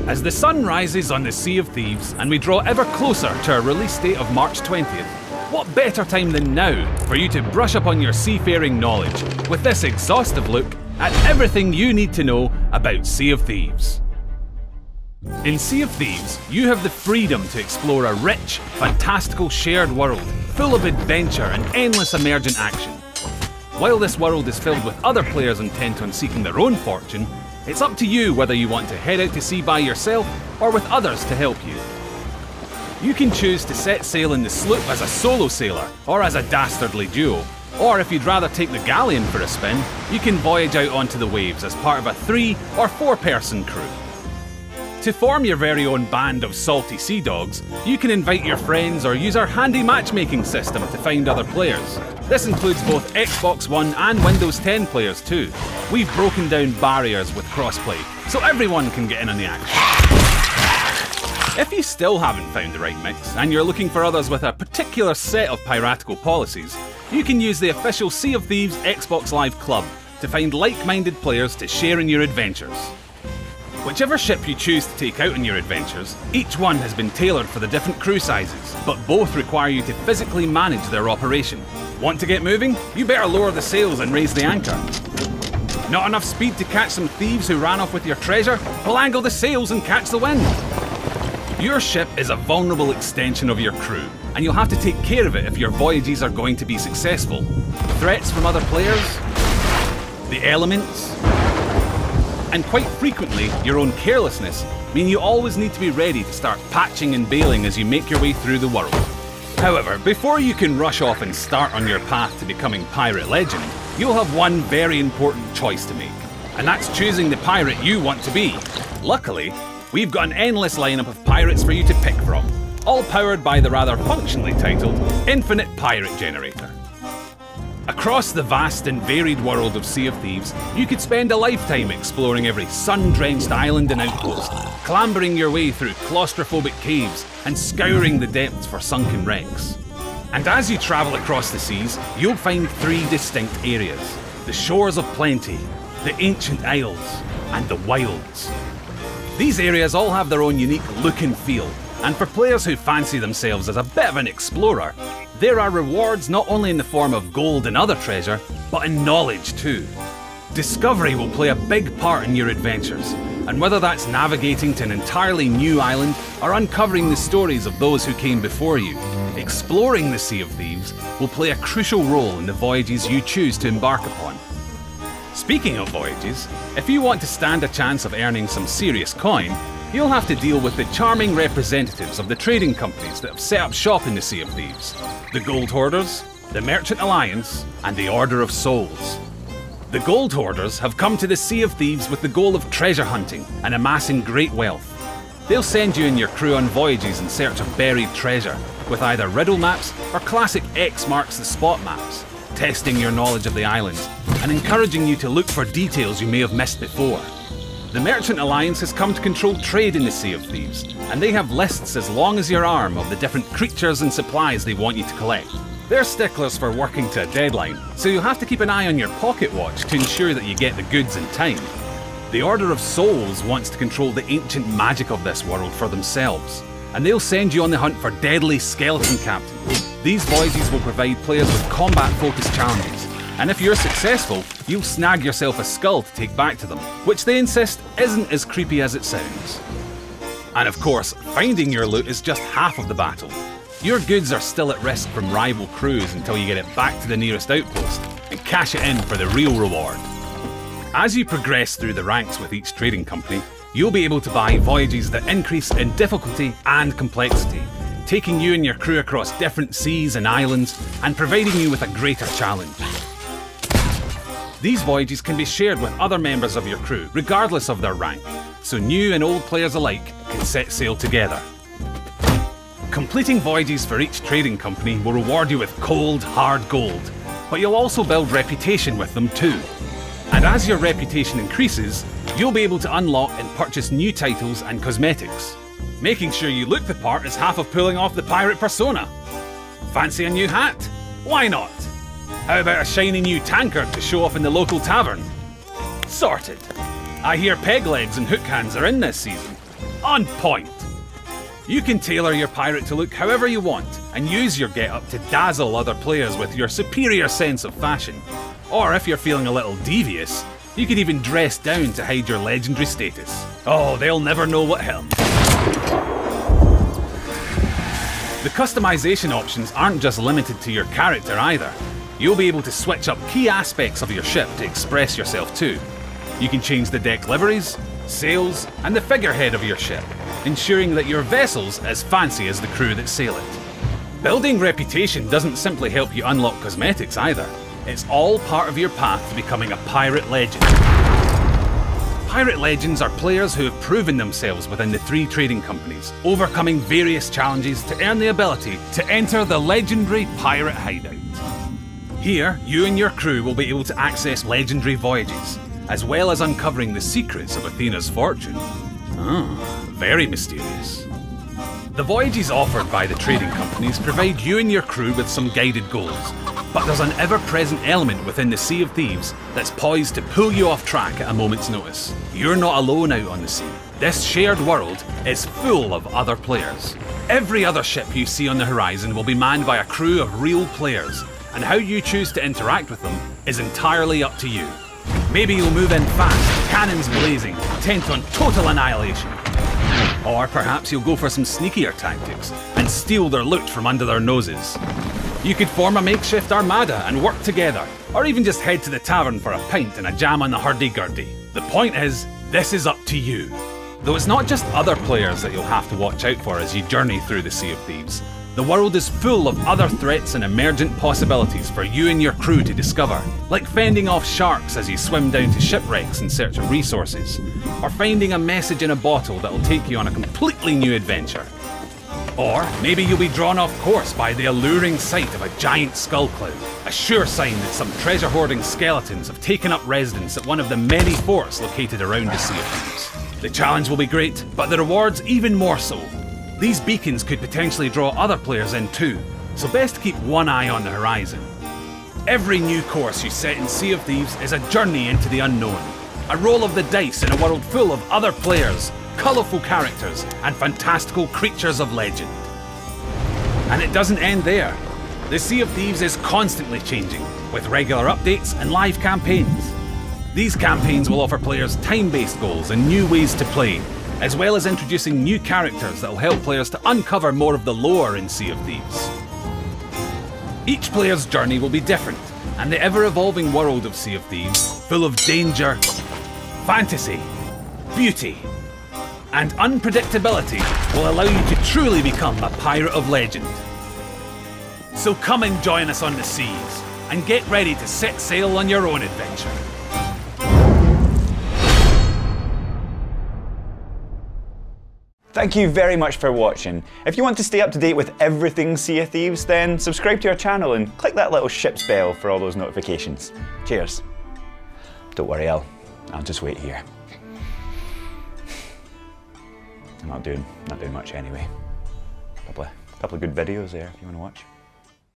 As the sun rises on the Sea of Thieves and we draw ever closer to our release date of March 20th, what better time than now for you to brush up on your seafaring knowledge with this exhaustive look at everything you need to know about Sea of Thieves. In Sea of Thieves, you have the freedom to explore a rich, fantastical shared world full of adventure and endless emergent action. While this world is filled with other players intent on seeking their own fortune, it's up to you whether you want to head out to sea by yourself or with others to help you. You can choose to set sail in the sloop as a solo sailor or as a dastardly duo, or if you'd rather take the galleon for a spin, you can voyage out onto the waves as part of a 3 or 4 person crew. To form your very own band of salty sea dogs, you can invite your friends or use our handy matchmaking system to find other players. This includes both Xbox One and Windows 10 players too. We've broken down barriers with crossplay, so everyone can get in on the action. If you still haven't found the right mix, and you're looking for others with a particular set of piratical policies, you can use the official Sea of Thieves Xbox Live Club to find like-minded players to share in your adventures. Whichever ship you choose to take out on your adventures, each one has been tailored for the different crew sizes, but both require you to physically manage their operation. Want to get moving? You better lower the sails and raise the anchor. Not enough speed to catch some thieves who ran off with your treasure? Well, angle the sails and catch the wind. Your ship is a vulnerable extension of your crew, and you'll have to take care of it if your voyages are going to be successful. Threats from other players, the elements, and quite frequently your own carelessness mean you always need to be ready to start patching and bailing as you make your way through the world. However, before you can rush off and start on your path to becoming pirate legend, you'll have one very important choice to make, and that's choosing the pirate you want to be. Luckily, we've got an endless lineup of pirates for you to pick from, all powered by the rather functionally titled Infinite Pirate Generator. Across the vast and varied world of Sea of Thieves, you could spend a lifetime exploring every sun-drenched island and outpost, clambering your way through claustrophobic caves and scouring the depths for sunken wrecks. And as you travel across the seas, you'll find 3 distinct areas: the shores of plenty, the ancient isles, and the wilds. These areas all have their own unique look and feel, and for players who fancy themselves as a bit of an explorer, there are rewards not only in the form of gold and other treasure, but in knowledge too. Discovery will play a big part in your adventures, and whether that's navigating to an entirely new island or uncovering the stories of those who came before you, exploring the Sea of Thieves will play a crucial role in the voyages you choose to embark upon. Speaking of voyages, if you want to stand a chance of earning some serious coin, you'll have to deal with the charming representatives of the trading companies that have set up shop in the Sea of Thieves: the Gold Hoarders, the Merchant Alliance, and the Order of Souls. The Gold Hoarders have come to the Sea of Thieves with the goal of treasure hunting and amassing great wealth. They'll send you and your crew on voyages in search of buried treasure, with either riddle maps or classic X marks the spot maps, testing your knowledge of the islands and encouraging you to look for details you may have missed before. The Merchant Alliance has come to control trade in the Sea of Thieves, and they have lists as long as your arm of the different creatures and supplies they want you to collect. They're sticklers for working to a deadline, so you'll have to keep an eye on your pocket watch to ensure that you get the goods in time. The Order of Souls wants to control the ancient magic of this world for themselves, and they'll send you on the hunt for deadly skeleton captains. These voyages will provide players with combat-focused challenges, and if you're successful, you'll snag yourself a skull to take back to them, which they insist isn't as creepy as it sounds. And of course, finding your loot is just half of the battle. Your goods are still at risk from rival crews until you get it back to the nearest outpost and cash it in for the real reward. As you progress through the ranks with each trading company, you'll be able to buy voyages that increase in difficulty and complexity, taking you and your crew across different seas and islands and providing you with a greater challenge. These voyages can be shared with other members of your crew, regardless of their rank, so new and old players alike can set sail together. Completing voyages for each trading company will reward you with cold, hard gold, but you'll also build reputation with them too. And as your reputation increases, you'll be able to unlock and purchase new titles and cosmetics. Making sure you look the part is half of pulling off the pirate persona. Fancy a new hat? Why not? How about a shiny new tankard to show off in the local tavern? Sorted. I hear peg legs and hook hands are in this season. On point! You can tailor your pirate to look however you want and use your getup to dazzle other players with your superior sense of fashion. Or if you're feeling a little devious, you could even dress down to hide your legendary status. Oh, they'll never know what hit 'em. The customization options aren't just limited to your character either. You'll be able to switch up key aspects of your ship to express yourself too. You can change the deck liveries, sails, and the figurehead of your ship, ensuring that your vessel's as fancy as the crew that sail it. Building reputation doesn't simply help you unlock cosmetics either. It's all part of your path to becoming a pirate legend. Pirate legends are players who have proven themselves within the 3 trading companies, overcoming various challenges to earn the ability to enter the legendary pirate hideout. Here, you and your crew will be able to access legendary voyages, as well as uncovering the secrets of Athena's fortune. Very mysterious. The voyages offered by the trading companies provide you and your crew with some guided goals, but there's an ever-present element within the Sea of Thieves that's poised to pull you off track at a moment's notice. You're not alone out on the sea. This shared world is full of other players. Every other ship you see on the horizon will be manned by a crew of real players, and how you choose to interact with them is entirely up to you. Maybe you'll move in fast, cannons blazing, intent on total annihilation. Or perhaps you'll go for some sneakier tactics and steal their loot from under their noses. You could form a makeshift armada and work together, or even just head to the tavern for a pint and a jam on the hurdy-gurdy. The point is, this is up to you. Though it's not just other players that you'll have to watch out for as you journey through the Sea of Thieves. The world is full of other threats and emergent possibilities for you and your crew to discover, like fending off sharks as you swim down to shipwrecks in search of resources, or finding a message in a bottle that'll take you on a completely new adventure. Or maybe you'll be drawn off course by the alluring sight of a giant skull cloud, a sure sign that some treasure-hoarding skeletons have taken up residence at one of the many forts located around the Sea of Thieves. The challenge will be great, but the rewards even more so. These beacons could potentially draw other players in too, so best keep one eye on the horizon. Every new course you set in Sea of Thieves is a journey into the unknown, a roll of the dice in a world full of other players, colourful characters, and fantastical creatures of legend. And it doesn't end there. The Sea of Thieves is constantly changing, with regular updates and live campaigns. These campaigns will offer players time-based goals and new ways to play, as well as introducing new characters that will help players to uncover more of the lore in Sea of Thieves. Each player's journey will be different, and the ever-evolving world of Sea of Thieves, full of danger, fantasy, beauty, and unpredictability, will allow you to truly become a pirate of legend. So come and join us on the seas, and get ready to set sail on your own adventure. Thank you very much for watching. If you want to stay up to date with everything Sea of Thieves, then subscribe to our channel and click that little ship's bell for all those notifications. Cheers. Don't worry, I'll just wait here. I'm not doing much anyway. Couple of good videos there if you want to watch.